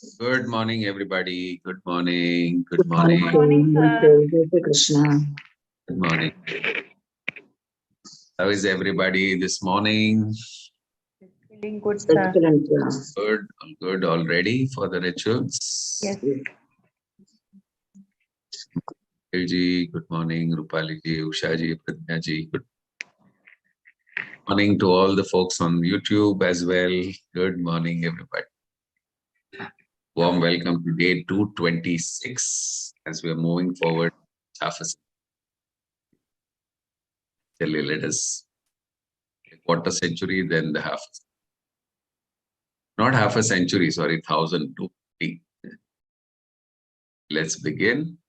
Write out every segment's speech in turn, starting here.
Good morning, everybody. Good morning. Good Good morning, morning. Morning, sir. Jai Shri Krishna. Good morning. How is everybody this morning? Feeling good, sir. Excellent. Good. All good. All ready for the rituals? Yes. Ji, good morning. Rupali ji, Usha ji, Pradnya ji. Good morning to all the folks on YouTube as well. Good morning, everybody. Warm welcome to day 226 as we are moving forward. Half a century. Let us quarter century, then the half. Not half a century, sorry, 1002. Let's begin.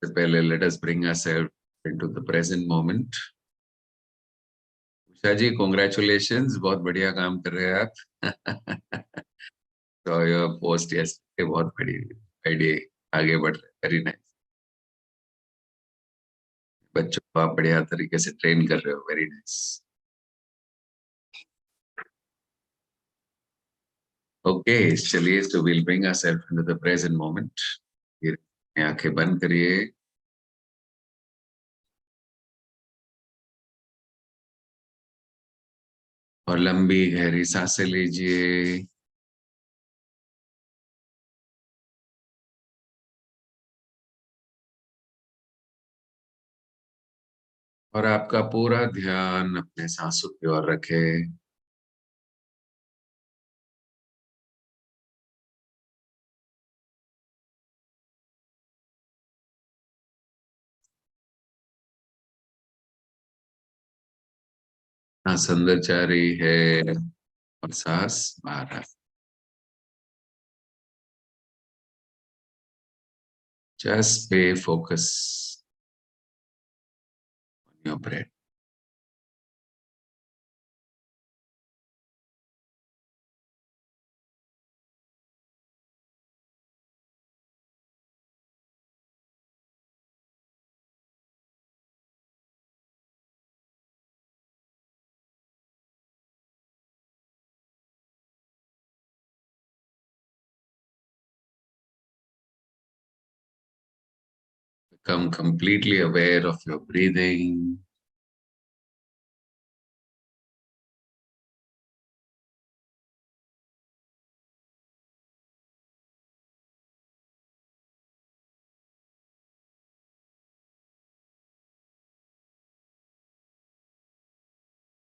Let us bring ourselves into the present moment. Usha ji, congratulations, बहुत बढ़िया काम कर रहे हैं आप. So your post yesterday बहुत बड़ी idea आगे बढ़ रहे, very nice. बच्चों को आप बढ़िया तरीके से ट्रेन कर रहे हो, very nice. Okay, चलिए, so we'll bring ourselves into the present moment. आंखें बंद करिए. और लंबी गहरी सांसें लीजिए. और आपका पूरा ध्यान अपने सांसों की ओर रखें. सांस अंदर जा रही है और सांस बाहर आ. Just pay focus on your breath. Become completely aware of your breathing.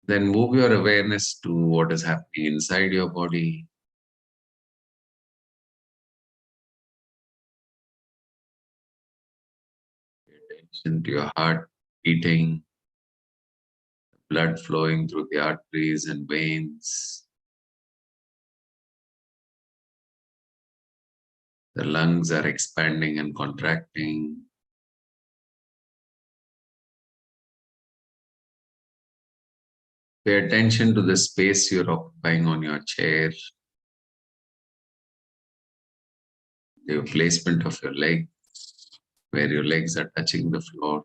Then move your awareness to what is happening inside your body. Pay attention to your heart beating, blood flowing through the arteries and veins. The lungs are expanding and contracting. Pay attention to the space you're occupying on your chair, the placement of your legs, where your legs are touching the floor.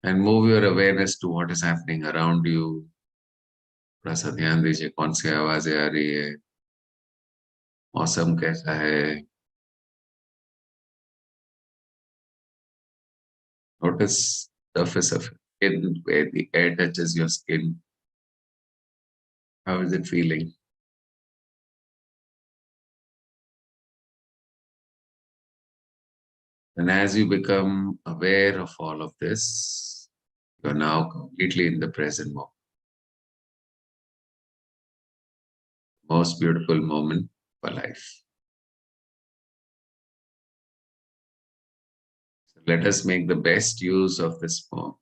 And move your awareness to what is happening around you. थोड़ा सा ध्यान दीजिए कौन सी आवाजें आ रही है, मौसम कैसा है. Notice the surface of your skin where the air touches your skin. How is it feeling? And as you become aware of all of this, you're now completely in the present moment. Most beautiful moment of life. So let us make the best use of this moment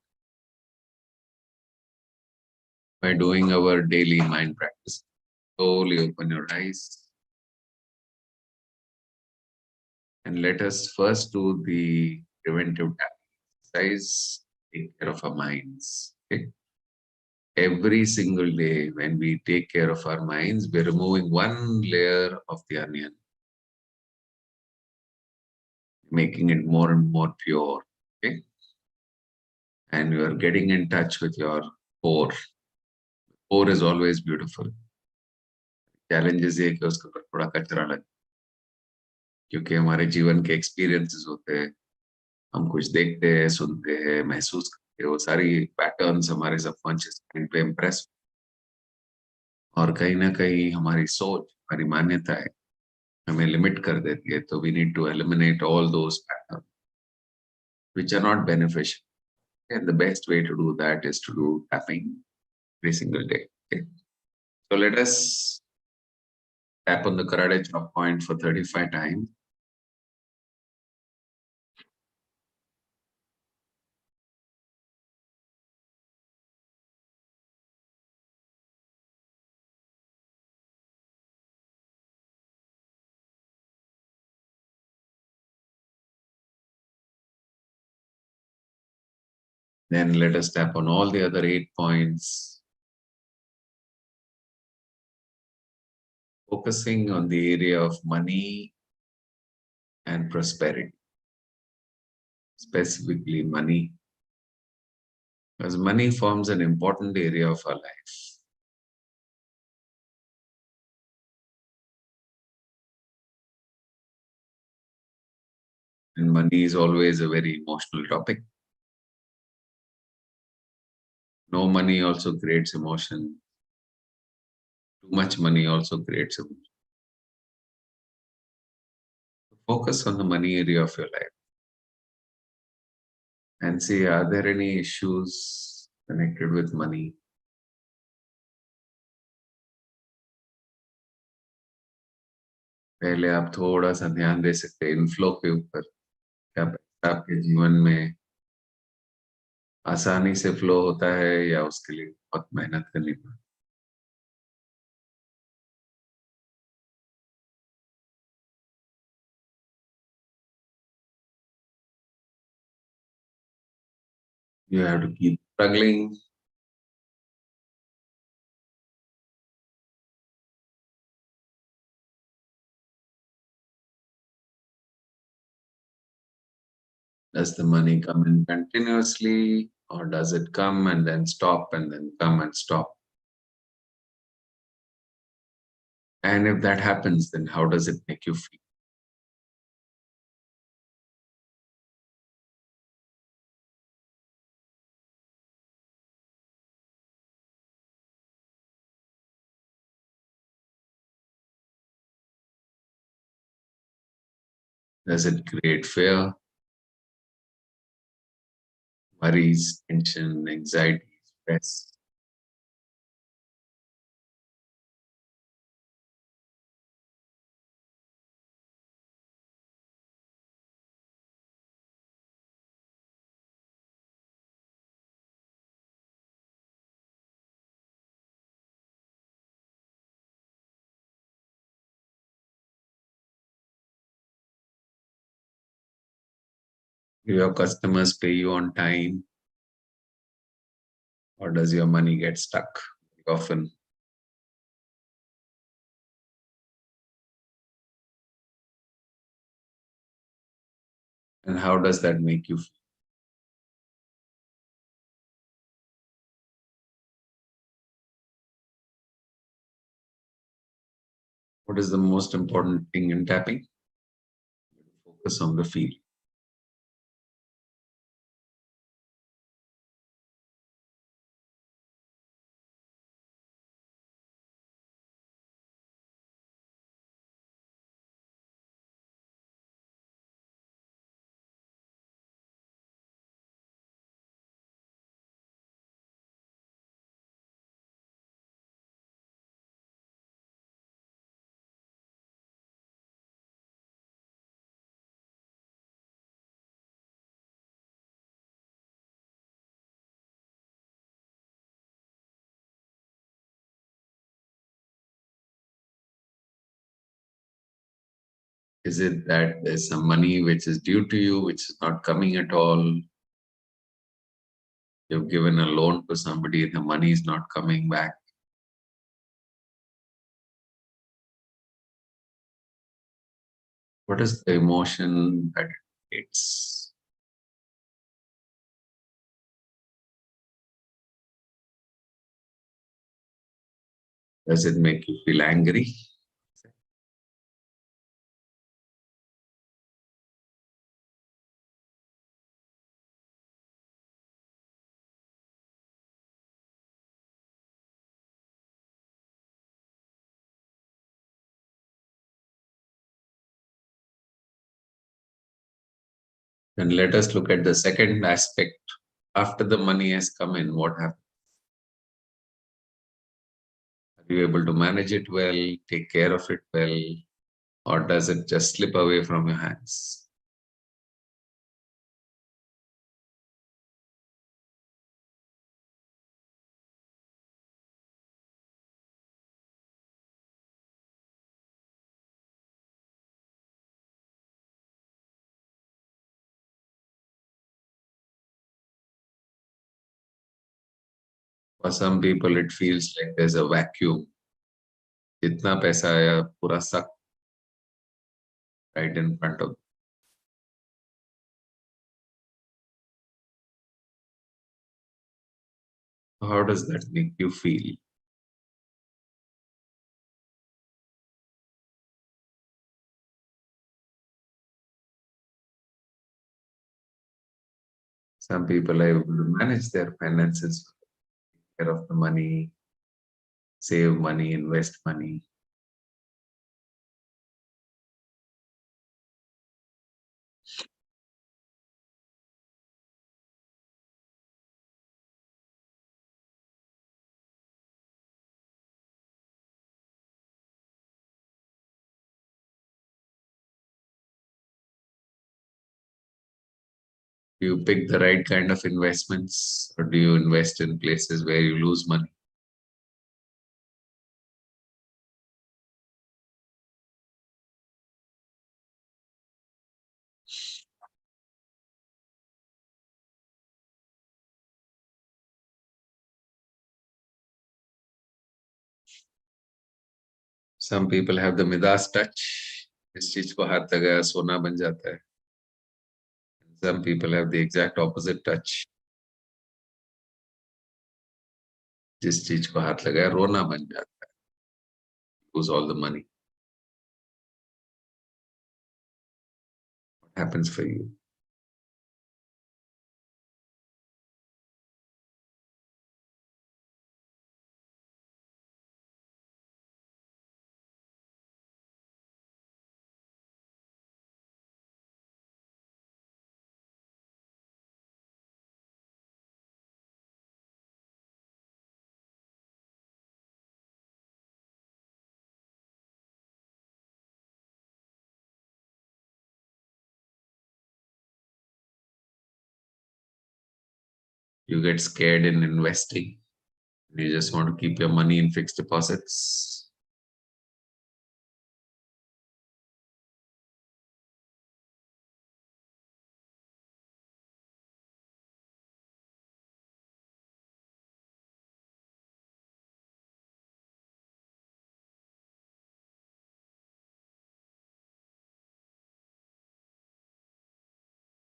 by doing our daily mind practice. Slowly open your eyes. And let us first do the preventive exercise, take care of our minds. Okay? Every single day when we take care of our minds, we're removing one layer of the onion, making it more and more pure. Okay? and you are getting in touch with your core. Core is always beautiful. Challenges ये कि उसके ऊपर थोड़ा कचरा लगे, क्योंकि हमारे जीवन के एक्सपीरियंसेस होते हैं, हम कुछ देखते हैं, सुनते हैं, महसूस करते हैं, वो सारी पैटर्न्स हमारे सबकॉन्शियस माइंड पे इम्प्रेस, और कहीं ना कहीं हमारी सोच, हमारी मान्यताएं हमें लिमिट कर देती है. तो we need to eliminate all those pattern which are not beneficial. And the best way to do that is to do tapping every single day. Okay? So let us tap on the karate chop point for 35 times. Then let us tap on all the other 8 points, focusing on the area of money and prosperity, specifically money, because money forms an important area of our life. And money is always a very emotional topic. No money also creates emotion. Too much money also creates emotion. Focus on the money area of your life and see, are there any issues connected with money? पहले आप थोड़ा सा ध्यान दे सकते हैं inflow के ऊपर. क्या पैसा आपके जीवन में आसानी से फ्लो होता है या उसके लिए बहुत मेहनत करनी पड़ती है? You have to keep struggling. Does the money come in continuously, or does it come and then stop and then come and stop? And if that happens, then how does it make you feel? Does it create fear, worries, tension, anxiety, stress? Do your customers pay you on time, or does your money get stuck often? And how does that make you feel? What is the most important thing in tapping? Focus on the feel. Is it that there's some money which is due to you, which is not coming at all? You've given a loan to somebody, the money is not coming back. What is the emotion that it creates? Does it make you feel angry? Then let us look at the second aspect. After the money has come in, what happens? Are you able to manage it well, take care of it well, or does it just slip away from your hands? For some people, it feels like there's a vacuum. Jitna paisa aaya, pura suck right in front of. How does that make you feel? Some people are able to manage their finances, take care of the money, save money, invest money. Do you pick the right kind of investments, or do you invest in places where you lose money? Some people have the Midas touch. इस चीज को हाथ लगाया सोना बन जाता है. Some people have the exact opposite touch. जिस चीज को हाथ लगाया रोना बन जाता है. Lose all the money. What happens for you? You get scared in investing. You just want to keep your money in fixed deposits.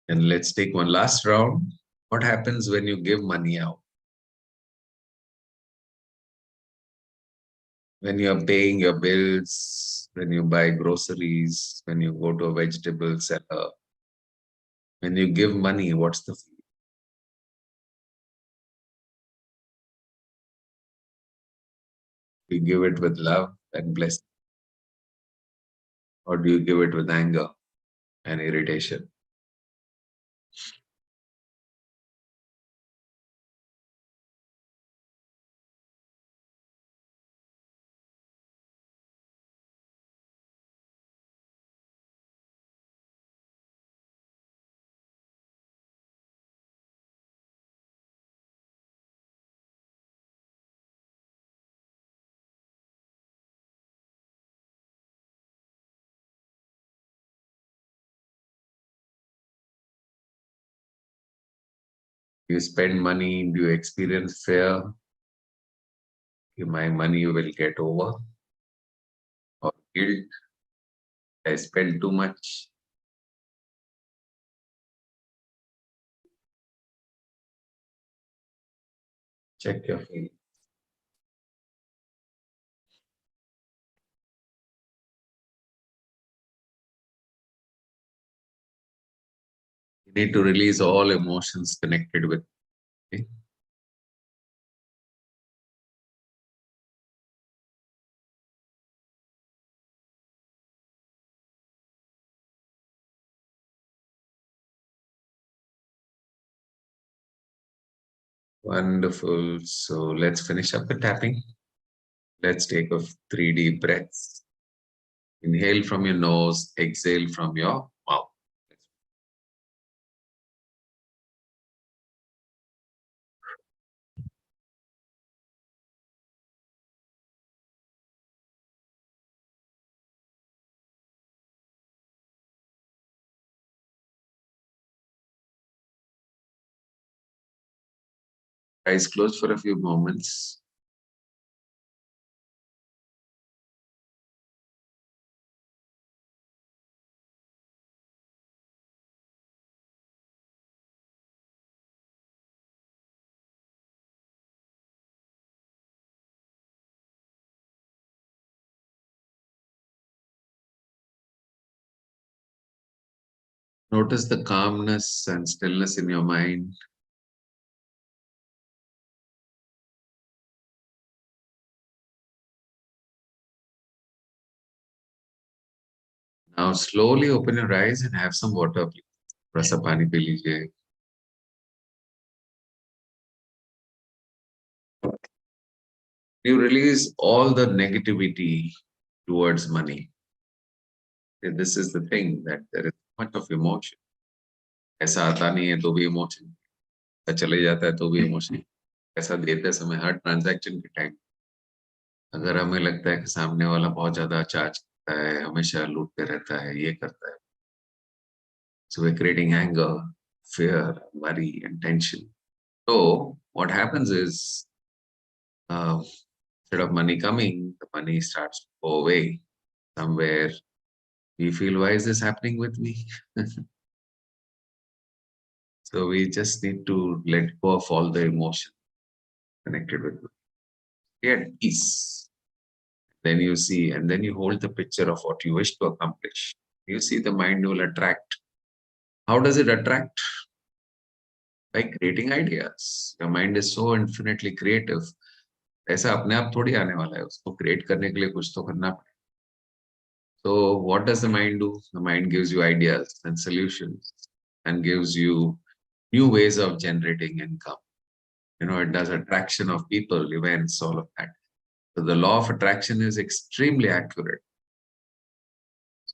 And let's take one last round. What happens when you give money out? When you're paying your bills, when you buy groceries, when you go to a vegetable seller, when you give money, what's the feeling? Do you give it with love and blessing? Or do you give it with anger and irritation? Do you spend money? Do you experience fear? My money will get over, or guilt? I spend too much. Check your feelings. You need to release all emotions connected with. Okay? Wonderful. So let's finish up the tapping. Let's take a 3 deep breaths. Inhale from your nose, exhale from your mouth. Eyes closed for a few moments. Notice the calmness and stillness in your mind. Now slowly open your eyes and have some water, please. थोड़ा सा पानी P लीजिए. You release all the negativity towards money. This is the thing, that there is much of emotion. ऐसा आता नहीं है तो भी इमोशन, चले जाता है तो भी इमोशन. ऐसा देते समय हर ट्रांजैक्शन के टाइम अगर हमें लगता है कि सामने वाला बहुत ज्यादा चार्ज करता है, हमेशा लूटते रहता है, ये करता है, so we're creating anger, fear, worry and tension. So what happens is, instead of money coming, the money starts to go away somewhere. We feel, why is this happening with me? So we just need to let go of all the emotion connected with it. Get peace. Then you see, and then you hold the picture of what you wish to accomplish. You see, the mind will attract. How does it attract? By creating ideas. Your mind is so infinitely creative. ऐसा अपने आप थोड़ी आने वाला है, उसको create करने के लिए कुछ तो करना पड़ेगा. So what does the mind do? The mind gives you ideas and solutions and gives you new ways of generating income. You know, it does attraction of people, events, all of that. So the law of attraction is extremely accurate.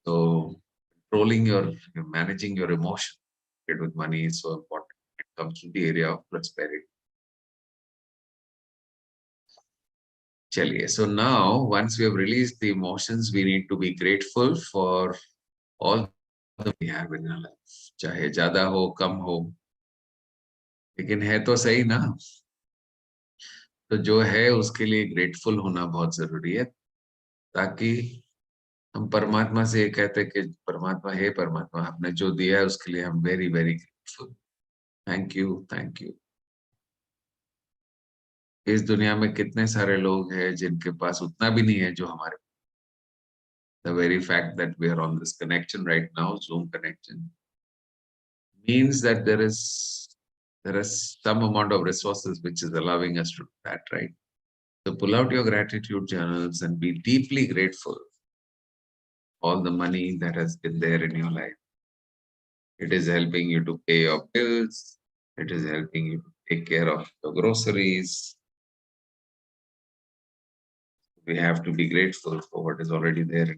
So controlling managing your emotion with money is so important. It comes to the area of prosperity. Chaliye. So now, once we have released the emotions, we need to be grateful for all that we have in our life. चाहे ज़्यादा हो, कम हो, लेकिन है तो सही ना. तो जो है उसके लिए ग्रेटफुल होना बहुत जरूरी है, ताकि हम परमात्मा से ये कहते कि परमात्मा, हे परमात्मा, आपने जो दिया है उसके लिए हम very very grateful. Thank you, thank you. इस दुनिया में कितने सारे लोग हैं जिनके पास उतना भी नहीं है जो हमारे. The very fact that we are on this connection right now, Zoom connection, means that there is some amount of resources which is allowing us to do that, right? So pull out your gratitude journals and be deeply grateful for all the money that has been there in your life. It is helping you to pay your bills. It is helping you to take care of your groceries. We have to be grateful for what is already there.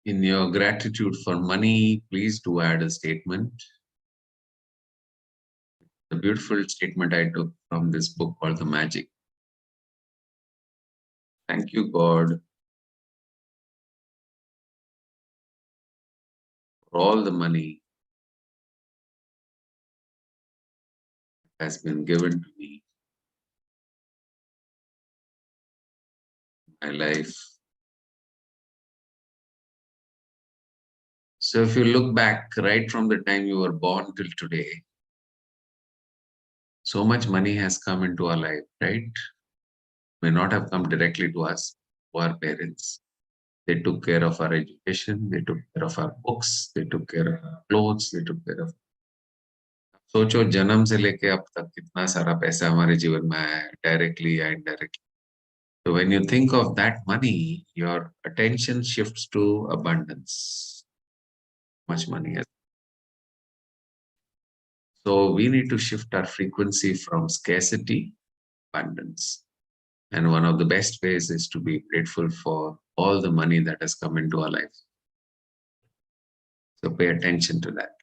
In your gratitude for money, please do add a statement. A beautiful statement I took from this book called The Magic. Thank you, God, for all the money that has been given to me in my life. So if you look back right from the time you were born till today, so much money has come into our life, right? May not have come directly to us, to our parents. They took care of our education, they took care of our books, they took care of our clothes, they took care of. सोचो जन्म से लेके अब तक कितना सारा पैसा हमारे जीवन में आया है, directly या indirectly. So when you think of that money, your attention shifts to abundance. Much money. So we need to shift our frequency from scarcity to abundance. And one of the best ways is to be grateful for all the money that has come into our life. So pay attention to that.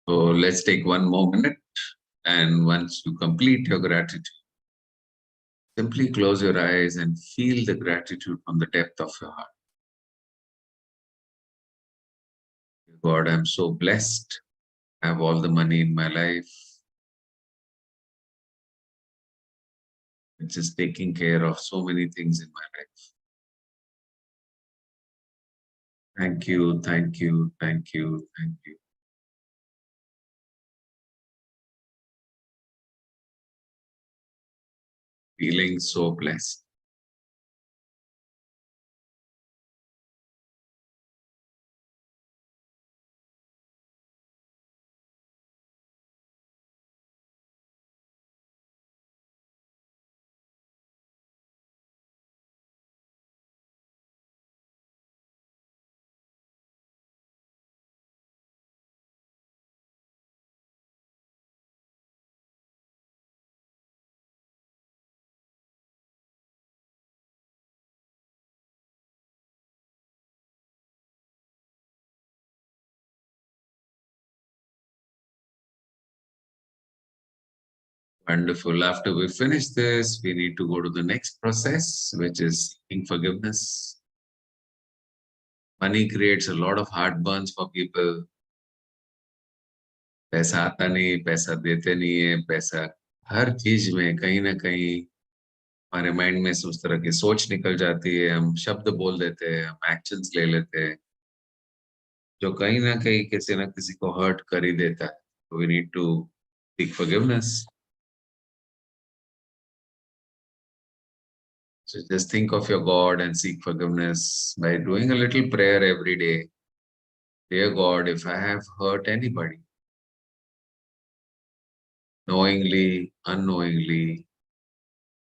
So let's take one more minute. And once you complete your gratitude, simply close your eyes and feel the gratitude from the depth of your heart. God, I'm so blessed. I have all the money in my life. It's just taking care of so many things in my life. Thank you, thank you, thank you, thank you. Feeling so blessed. Wonderful. After we finish this, we need to go to the next process, which is seeking forgiveness. Money creates a lot of heartburns for people. पैसा आता नहीं, पैसा देते नहीं है, पैसा हर चीज में कहीं ना कहीं हमारे माइंड में से उस तरह की सोच निकल जाती है, हम शब्द बोल देते हैं, हम एक्शंस ले लेते हैं जो कहीं ना कहीं किसी ना किसी को हर्ट कर ही देता है. We need to seek forgiveness. So just think of your God and seek forgiveness by doing a little prayer every day. Dear God, if I have hurt anybody, knowingly, unknowingly,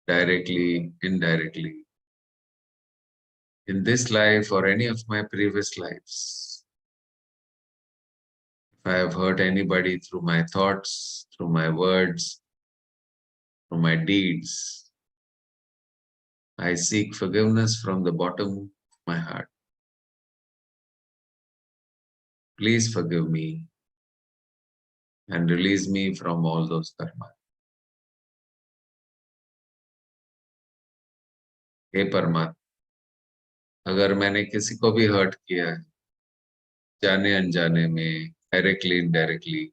directly, indirectly, in this life or any of my previous lives, if I have hurt anybody through my thoughts, through my words, through my deeds, I seek forgiveness from the bottom of my heart. Please forgive me and release me from all those karma. हे परमात्मा, अगर मैंने किसी को भी hurt किया है, जाने अनजाने में, डायरेक्टली इनडायरेक्टली,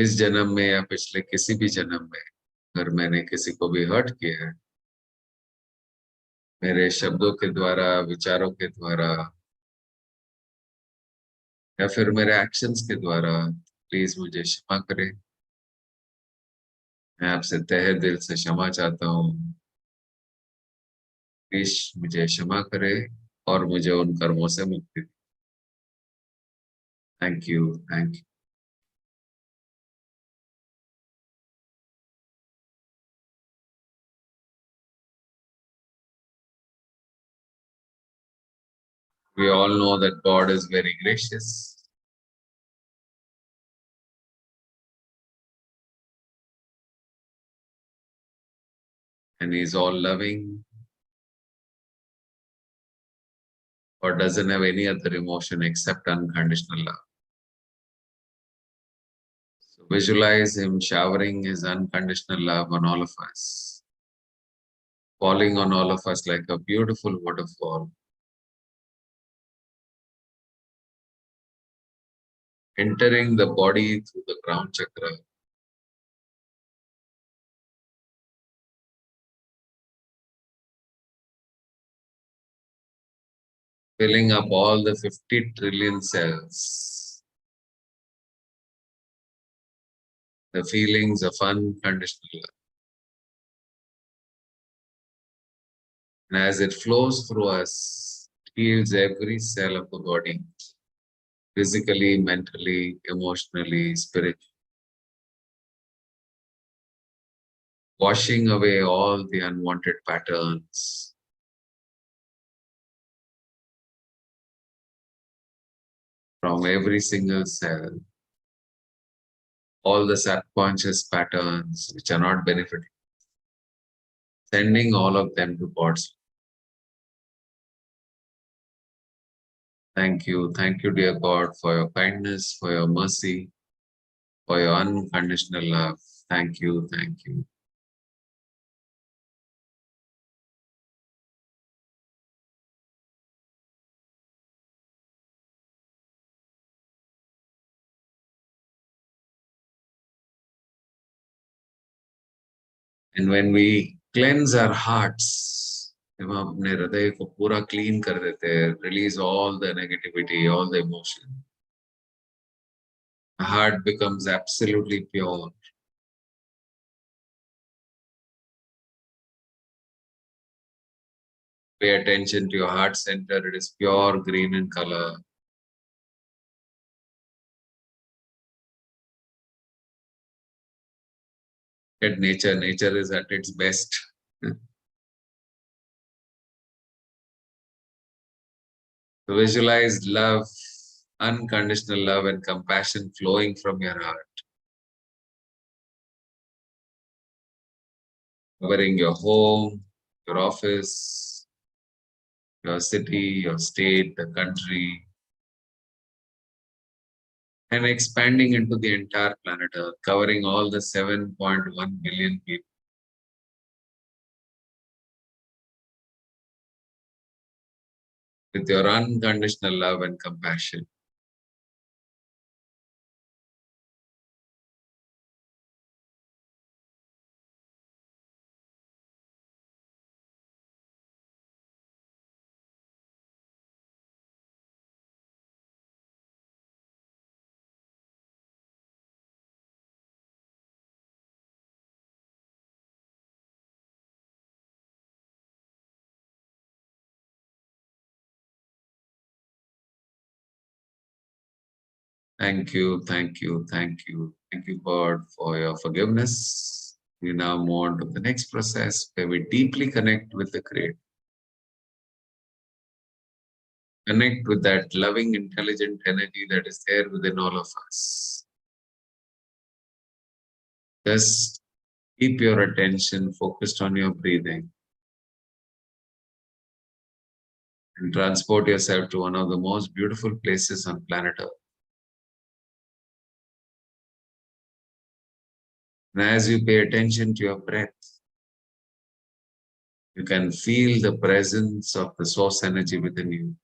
इस जन्म में या पिछले किसी भी जन्म में अगर मैंने किसी को भी हर्ट किया है, मेरे शब्दों के द्वारा, विचारों के द्वारा या फिर मेरे एक्शंस के द्वारा, प्लीज मुझे क्षमा करें. मैं आपसे तहे दिल से क्षमा चाहता हूँ. प्लीज मुझे क्षमा करें और मुझे उन कर्मों से मुक्ति. Thank you, thank you. We all know that God is very gracious. And He's all loving. God doesn't have any other emotion except unconditional love. So visualize Him showering His unconditional love on all of us, falling on all of us like a beautiful waterfall, entering the body through the crown chakra, filling up all the 50 trillion cells, the feelings of unconditional love. And as it flows through us, it heals every cell of the body, physically, mentally, emotionally, spiritually, washing away all the unwanted patterns, from every single cell, all the subconscious patterns which are not benefiting, sending all of them to God's. Thank you, dear God, for your kindness, for your mercy. for your unconditional love. Thank you, thank you. And when we cleanse our hearts, जब हम अपने हृदय को पूरा clean कर देते हैं, release all the negativity, all the emotion, the heart becomes absolutely pure. Pay attention to your heart center. It is pure green in color. At nature, nature is at its best. Visualize love, unconditional love and compassion flowing from your heart, covering your home, your office, your city, your state, the country, and expanding into the entire planet Earth, covering all the 7.1 billion people. With your unconditional love and compassion. Thank you, thank you, thank you. Thank you, God, for your forgiveness. We now move on to the next process where we deeply connect with the Creator. Connect with that loving, intelligent energy that is there within all of us. Just keep your attention focused on your breathing and transport yourself to one of the most beautiful places on planet Earth. And as you pay attention to your breath, you can feel the presence of the source energy within you.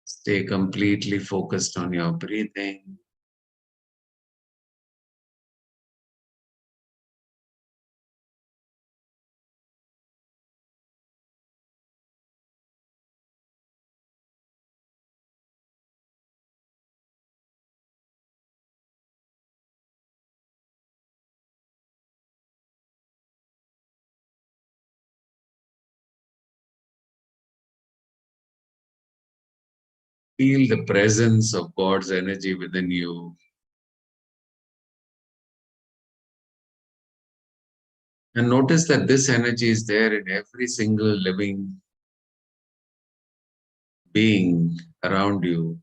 Stay completely focused on your breathing. Feel the presence of God's energy within you. And notice that this energy is there in every single living being around you.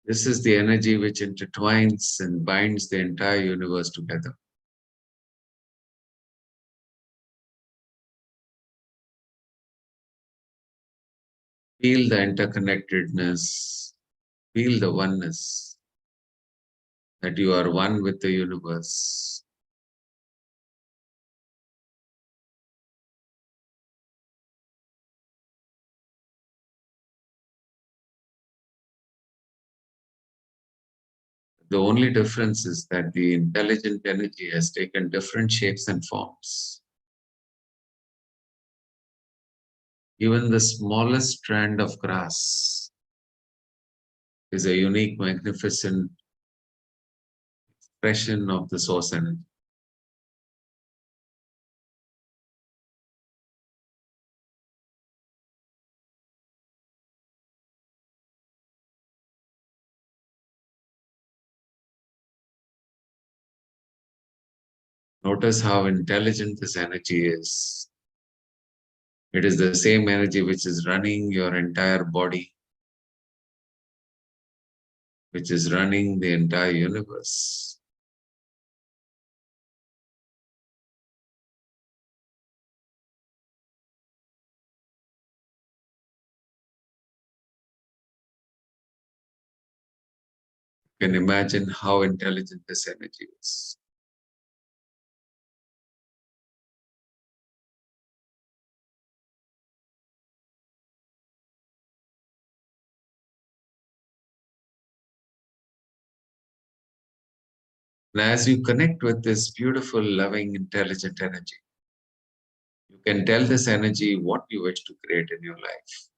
This is the energy which intertwines and binds the entire universe together. Feel the interconnectedness. Feel the oneness, that you are one with the universe. The only difference is that the intelligent energy has taken different shapes and forms. Even the smallest strand of grass is a unique, magnificent expression of the source energy. Notice how intelligent this energy is. It is the same energy which is running your entire body, which is running the entire universe. You can imagine how intelligent this energy is. And as you connect with this beautiful, loving, intelligent energy, you can tell this energy what you wish to create in your life.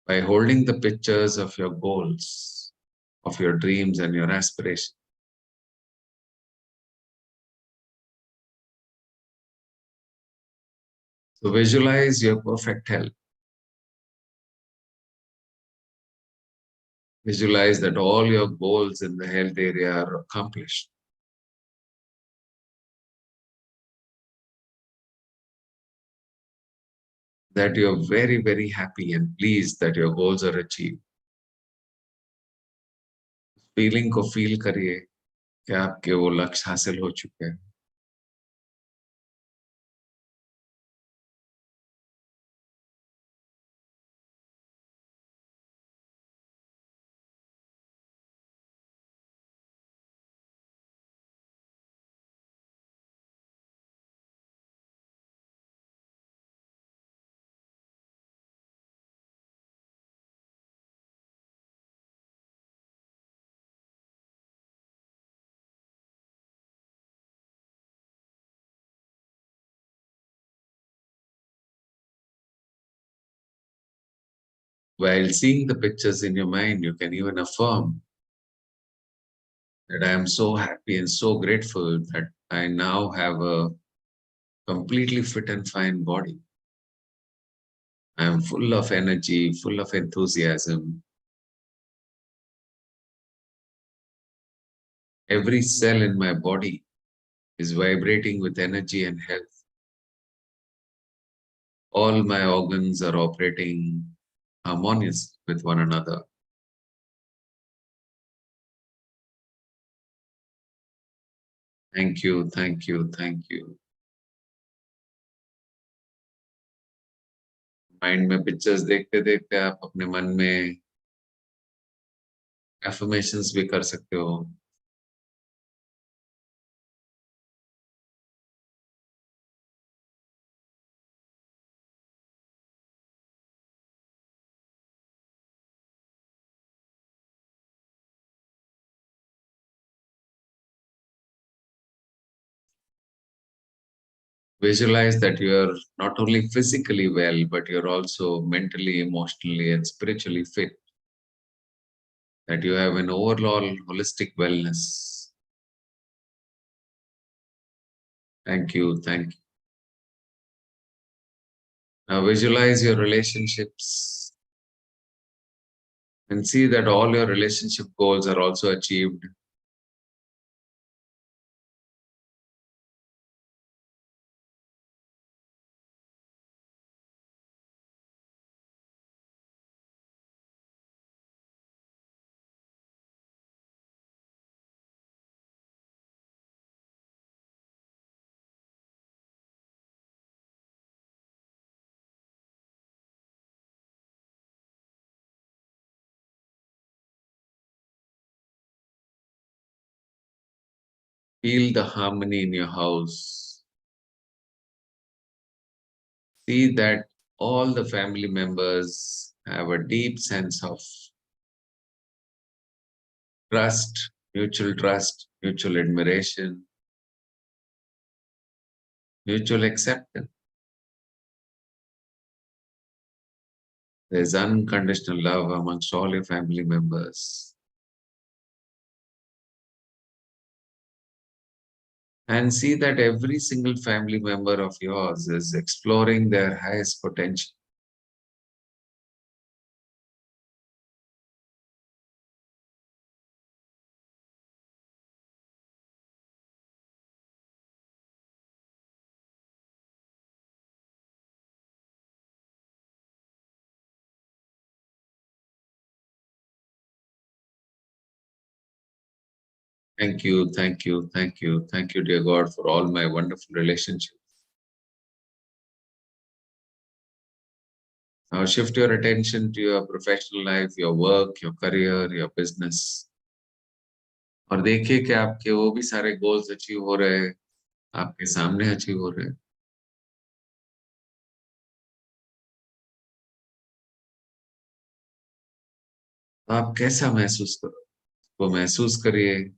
By holding the pictures of your goals, of your dreams and your aspirations. So visualize your perfect health. Visualize that all your goals in the health area are accomplished. That you're very, very happy and pleased that your goals are achieved. Feeling को feel करिए कि आपके वो लक्ष्य हासिल हो चुके हैं. While seeing the pictures in your mind, you can even affirm that I am so happy and so grateful that I now have a completely fit and fine body. I am full of energy, full of enthusiasm. Every cell in my body is vibrating with energy and health. All my organs are operating harmonious with one another. Thank you, thank you, thank you. Mind में pictures देखते देखते आप अपने मन में affirmations भी कर सकते हो. Visualize that you're not only physically well, but you're also mentally, emotionally, and spiritually fit. That you have an overall holistic wellness. Thank you, thank you. Now visualize your relationships and see that all your relationship goals are also achieved. Feel the harmony in your house. See that all the family members have a deep sense of trust, mutual admiration, mutual acceptance. There's unconditional love amongst all your family members. And see that every single family member of yours is exploring their highest potential. Thank you, thank you, thank you, thank you, dear God, for all my wonderful relationships. Now shift your attention to your professional life, your work, your career, your business. और देखिए कि आपके वो भी सारे goals achieve हो रहे हैं, आपके सामने अचीव हो रहे हैं. तो आप कैसा महसूस करो, वो महसूस करिए.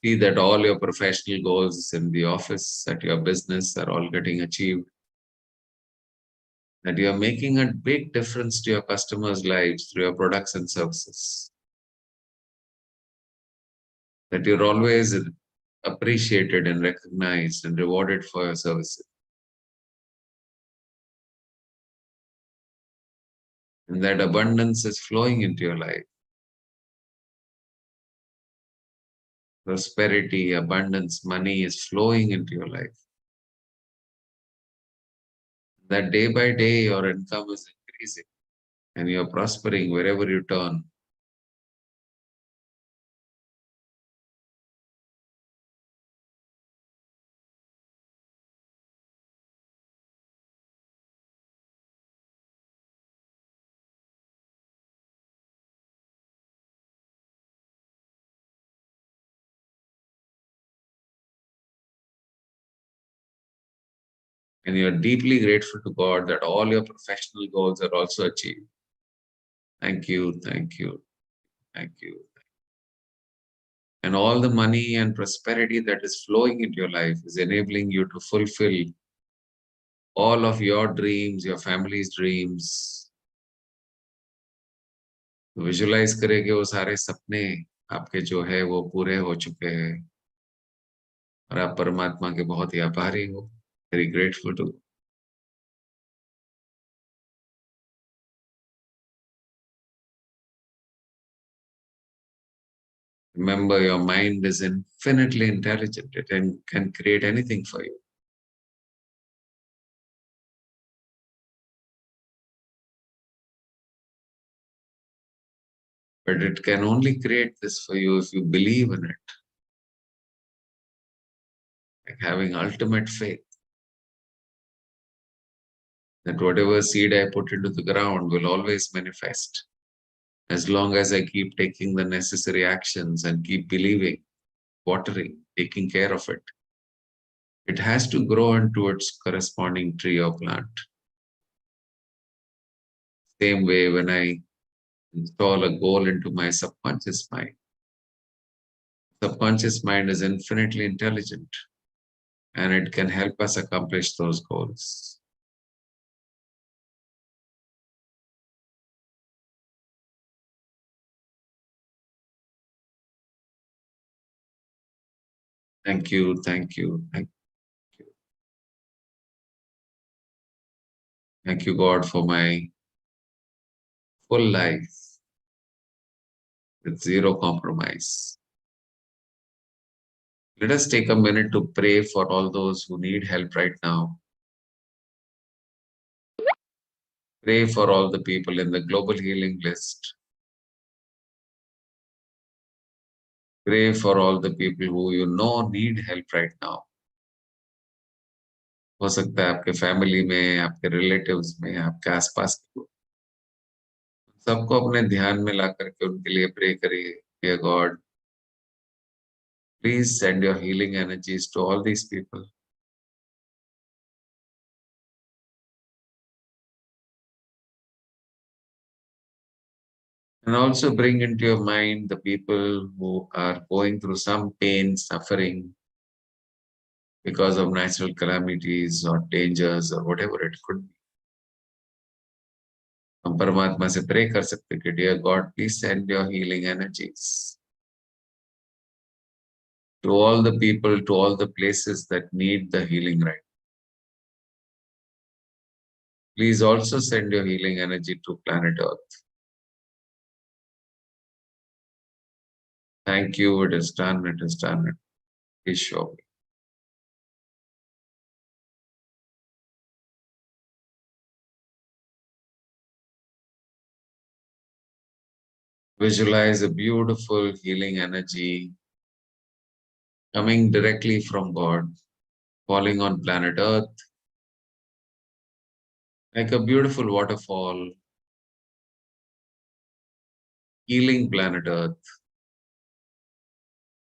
See that all your professional goals in the office, at your business are all getting achieved. That you are making a big difference to your customers' lives through your products and services. That you're always appreciated and recognized and rewarded for your services. And that abundance is flowing into your life. Prosperity, abundance, money is flowing into your life. That day by day your income is increasing and you're prospering wherever you turn. And you're deeply grateful to God that all your professional goals are also achieved. Thank you, thank you, thank you. And all the money and prosperity that is flowing into your life is enabling you to fulfill all of your dreams, your family's dreams. Visualize करें कि वो सारे सपने आपके जो है वो पूरे हो चुके हैं और आप परमात्मा के बहुत ही आभारी हो. Very grateful to. Remember, your mind is infinitely intelligent. It can create anything for you. But it can only create this for you if you believe in it. Like having ultimate faith that whatever seed I put into the ground will always manifest. As long as I keep taking the necessary actions and keep believing, watering, taking care of it, it has to grow into its corresponding tree or plant. Same way when I install a goal into my subconscious mind. Subconscious mind is infinitely intelligent and it can help us accomplish those goals. Thank you, thank you, thank you. Thank you, God, for my full life with zero compromise. Let us take a minute to pray for all those who need help right now. Pray for all the people in the global healing list Pray for all the people who you know need help right now. हो सकता है आपके family में, आपके relatives में, आपके आसपास के लोग, सबको अपने ध्यान में ला करके उनके लिए प्रे करिए. Dear God, please send your healing energies to all these people. And also bring into your mind the people who are going through some pain, suffering because of natural calamities or dangers or whatever it could be. हम परमात्मा से pray कर सकते कि dear God please send your healing energies to all the people, to all the places that need the healing right. Please also send your healing energy to planet Earth. Thank you, it is done, it is done. Please show me. Visualize a beautiful healing energy coming directly from God, falling on planet Earth, like a beautiful waterfall, healing planet Earth.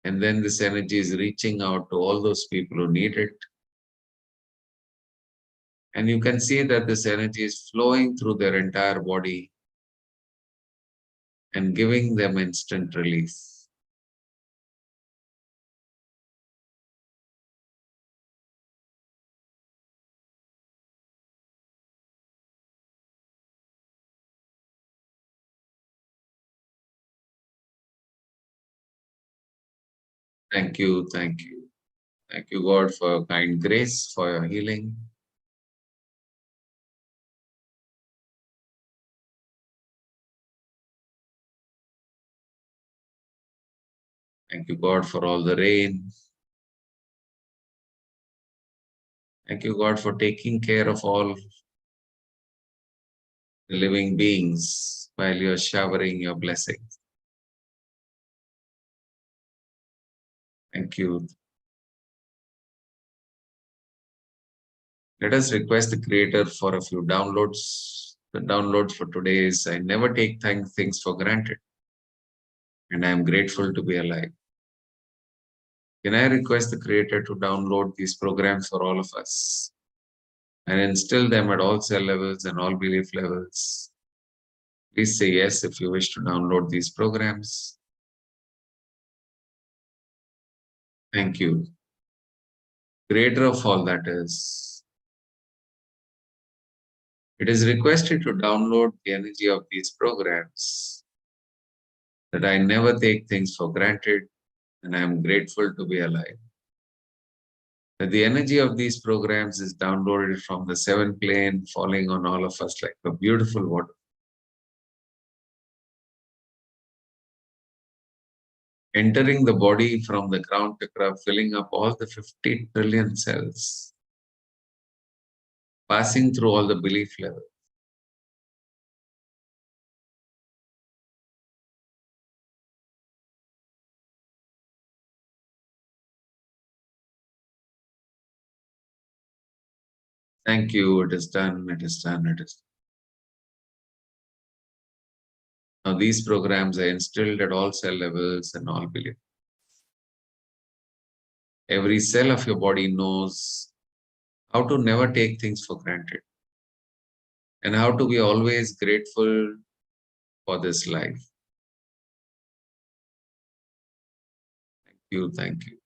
And then this energy is reaching out to all those people who need it. And you can see that this energy is flowing through their entire body and giving them instant release. Thank you, thank you. Thank you, God, for your kind grace, for your healing. Thank you, God, for all the rain. Thank you, God, for taking care of all the living beings while you're showering your blessings. Thank you. Let us request the Creator for a few downloads. The download for today is I never take things for granted, and I am grateful to be alive. Can I request the Creator to download these programs for all of us and instill them at all cell levels and all belief levels? Please say yes if you wish to download these programs. Thank you. Creator of all that is. It is requested to download the energy of these programs that I never take things for granted and I am grateful to be alive. That the energy of these programs is downloaded from the seventh plane, falling on all of us like a beautiful water. Entering the body from the crown chakra, filling up all the 50 trillion cells, passing through all the belief levels. Thank you, it is done, it is done, it is done. Now these programs are instilled at all cell levels and all belief. Every cell of your body knows how to never take things for granted and how to be always grateful for this life. Thank you, thank you.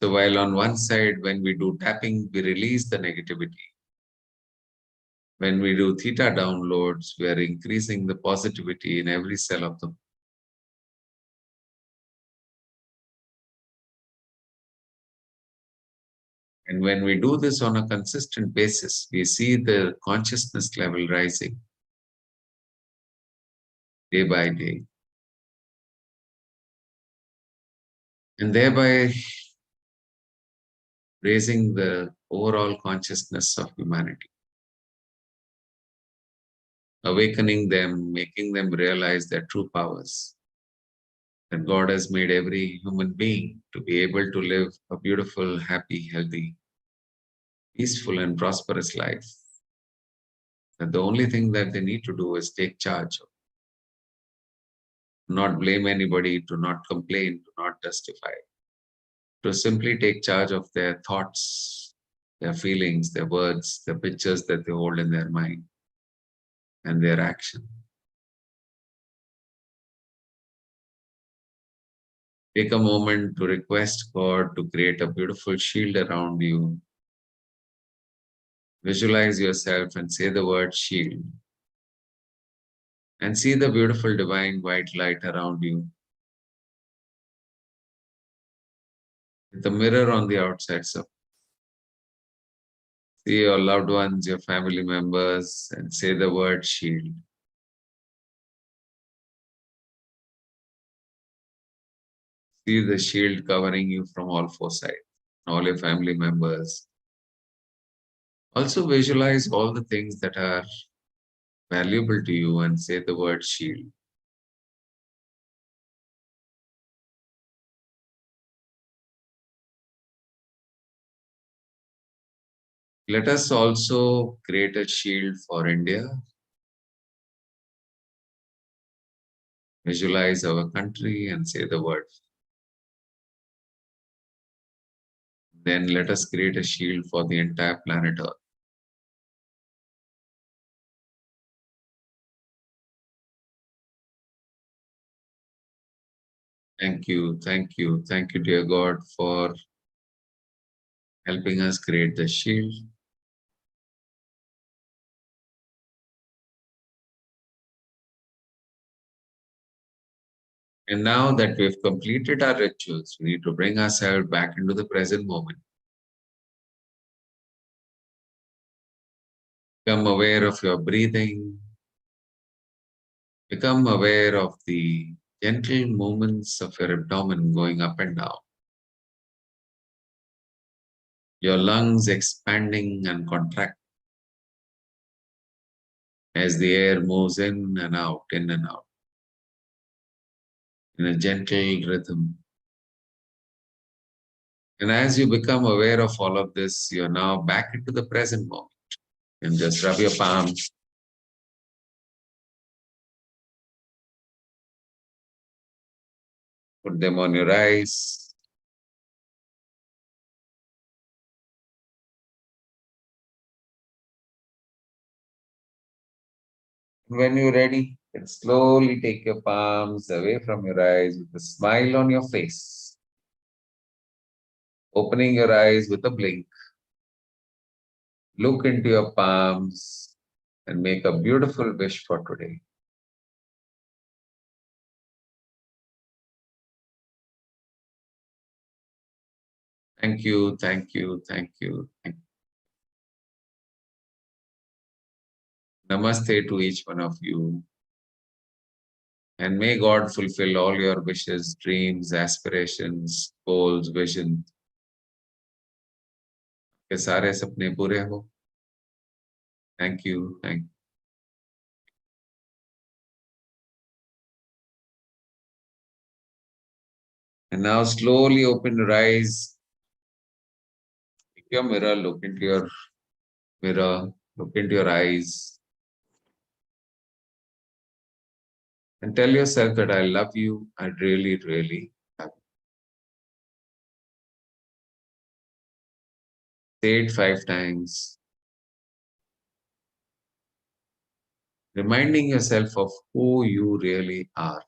So while on one side, when we do tapping, we release the negativity. When we do theta downloads, we are increasing the positivity in every cell of the body. And when we do this on a consistent basis, we see the consciousness level rising day by day. And thereby raising the overall consciousness of humanity. Awakening them, making them realize their true powers. that God has made every human being to be able to live a beautiful, happy, healthy, peaceful, and prosperous life. And the only thing that they need to do is take charge, not blame anybody, to not complain, to not justify, to simply take charge of their thoughts, their feelings, their words, the pictures that they hold in their mind, and their action. Take a moment to request God to create a beautiful shield around you. Visualize yourself and say the word shield. And see the beautiful divine white light around you. With the mirror on the outside. So see your loved ones, your family members, and say the word shield. See the shield covering you from all four sides, all your family members. Also visualize all the things that are valuable to you and say the word shield. Let us also create a shield for India. Visualize our country and say the word. Then let us create a shield for the entire planet Earth. Thank you, thank you, thank you, dear God, for helping us create the shield. And now that we've completed our rituals, we need to bring ourselves back into the present moment. Become aware of your breathing. Become aware of the gentle movements of your abdomen going up and down. Your lungs expanding and contracting as the air moves in and out, in and out, in a gentle rhythm. And as you become aware of all of this, you're now back into the present moment. And just rub your palms. Put them on your eyes. When you're ready, then slowly take your palms away from your eyes with a smile on your face. Opening your eyes with a blink. Look into your palms and make a beautiful wish for today. Thank you, thank you, thank you. Thank you. Namaste to each one of you. And may God fulfill all your wishes, dreams, aspirations, goals, visions. के सारे सपने पूरे हो. Thank you. Thank you. And now slowly open your eyes. Take your mirror, look into your mirror, look into your eyes. And tell yourself that I love you. I really, really love you. Say it 5 times. Reminding yourself of who you really are.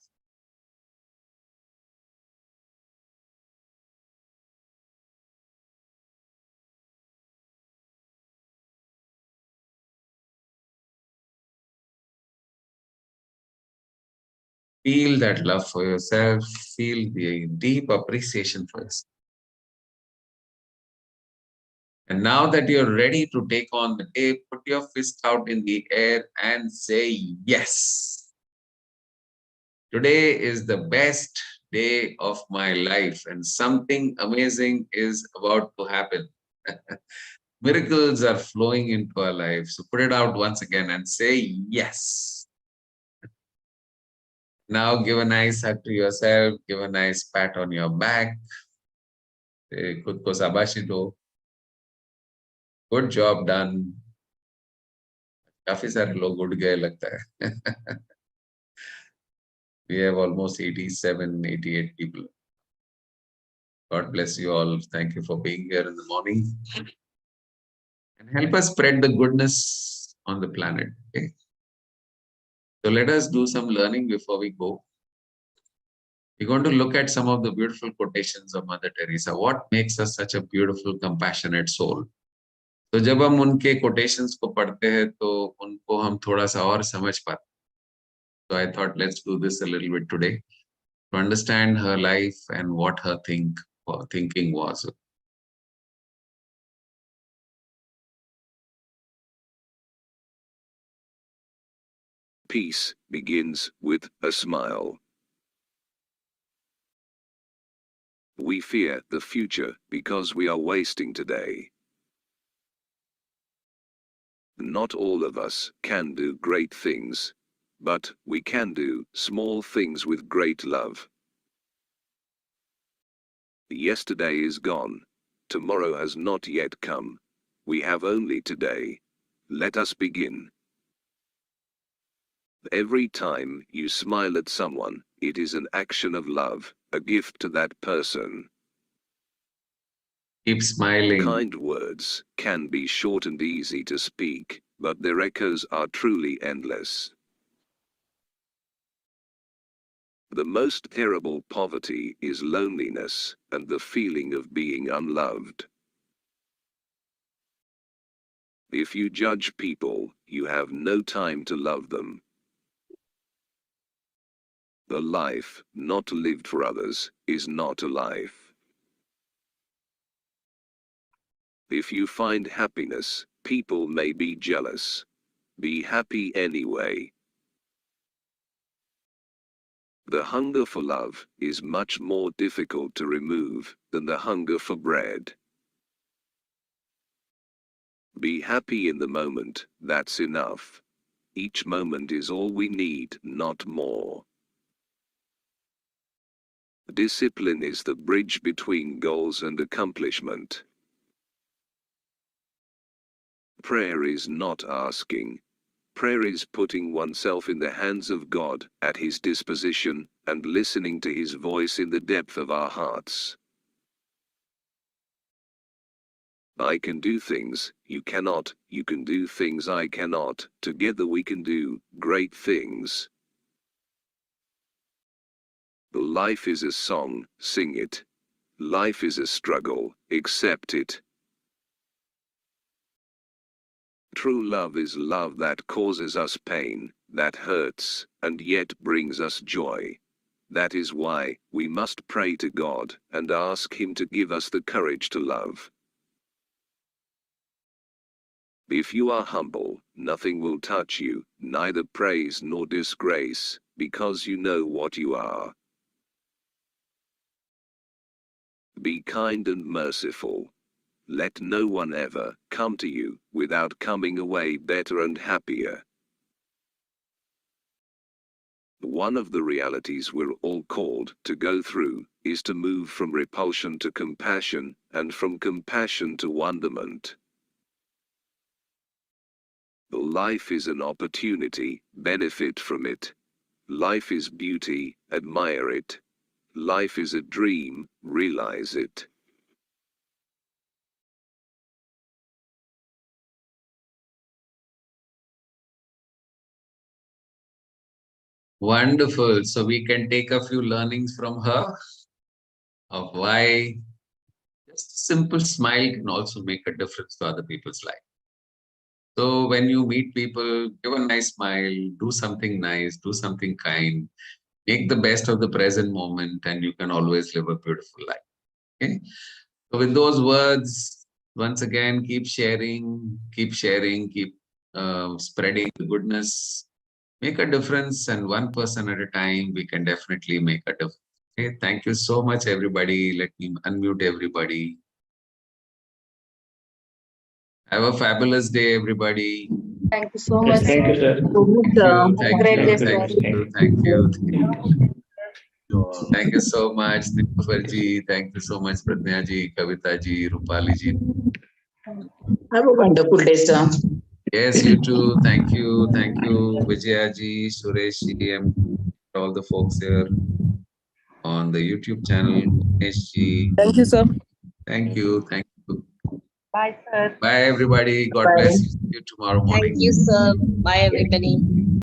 Feel that love for yourself. Feel the deep appreciation for yourself. And now that you're ready to take on the day, put your fist out in the air and say yes. Today is the best day of my life and something amazing is about to happen. Miracles are flowing into our lives. So put it out once again and say yes. Now give a nice hug to yourself, give a nice pat on your back. खुद को शाबाशी दो. Good job done. काफी सारे लोग उठ गए लगता है. We have almost 87, 88 people. God bless you all. Thank you for being here in the morning. And help us spread the goodness on the planet. Okay? So let us do some learning before we go. We're going to look at some of the beautiful quotations of Mother Teresa. What makes us such a beautiful, compassionate soul? तो जब हम उनके quotations को पढ़ते हैं तो उनको हम थोड़ा सा और समझ पाते. So I thought let's do this a little bit today to understand her life and what her thinking was. Peace begins with a smile. We fear the future because we are wasting today. Not all of us can do great things, but we can do small things with great love. Yesterday is gone. Tomorrow has not yet come. We have only today. Let us begin. Every time you smile at someone, it is an action of love, a gift to that person. Keep smiling. Kind words can be short and easy to speak, but their echoes are truly endless. The most terrible poverty is loneliness and the feeling of being unloved. If you judge people, you have no time to love them. The life not lived for others is not a life. If you find happiness, people may be jealous. Be happy anyway. The hunger for love is much more difficult to remove than the hunger for bread. Be happy in the moment, that's enough. Each moment is all we need, not more. Discipline is the bridge between goals and accomplishment. Prayer is not asking. Prayer is putting oneself in the hands of God, at His disposition, and listening to His voice in the depth of our hearts. I can do things you cannot, you can do things I cannot, together we can do great things. Life is a song, sing it. Life is a struggle, accept it. True love is love that causes us pain, that hurts, and yet brings us joy. That is why we must pray to God and ask Him to give us the courage to love. If you are humble, nothing will touch you, neither praise nor disgrace, because you know what you are. Be kind and merciful. Let no one ever come to you without coming away better and happier. One of the realities we're all called to go through is to move from repulsion to compassion, and from compassion to wonderment. Life is an opportunity, benefit from it. Life is beauty, admire it. Life is a dream, realize it. Wonderful. So we can take a few learnings from her of why just a simple smile can also make a difference to other people's life. So when you meet people, give a nice smile, do something nice, do something kind, make the best of the present moment, and you can always live a beautiful life. Okay? So with those words, once again, keep sharing, keep spreading the goodness, make a difference, and one person at a time, we can definitely make a difference. Okay, thank you so much, everybody. Let me unmute everybody. Have a fabulous day, everybody. Thank you so much. Thank you, sir. So much, Thank great you, day, thank sir. you, thank you, thank you so much, Nilofer ji. Thank you so much, Pratnya ji, Kavita ji, Rupali ji. Have a wonderful day, sir. Yes, you too. Thank you, Vijaya ji, Suresh ji, and all the folks here on the YouTube channel. Umesh ji. Thank you, sir. Thank you, thank you. Bye, sir. Bye, everybody. God Bye. bless you. See you tomorrow morning. Thank you, sir. Bye, everybody.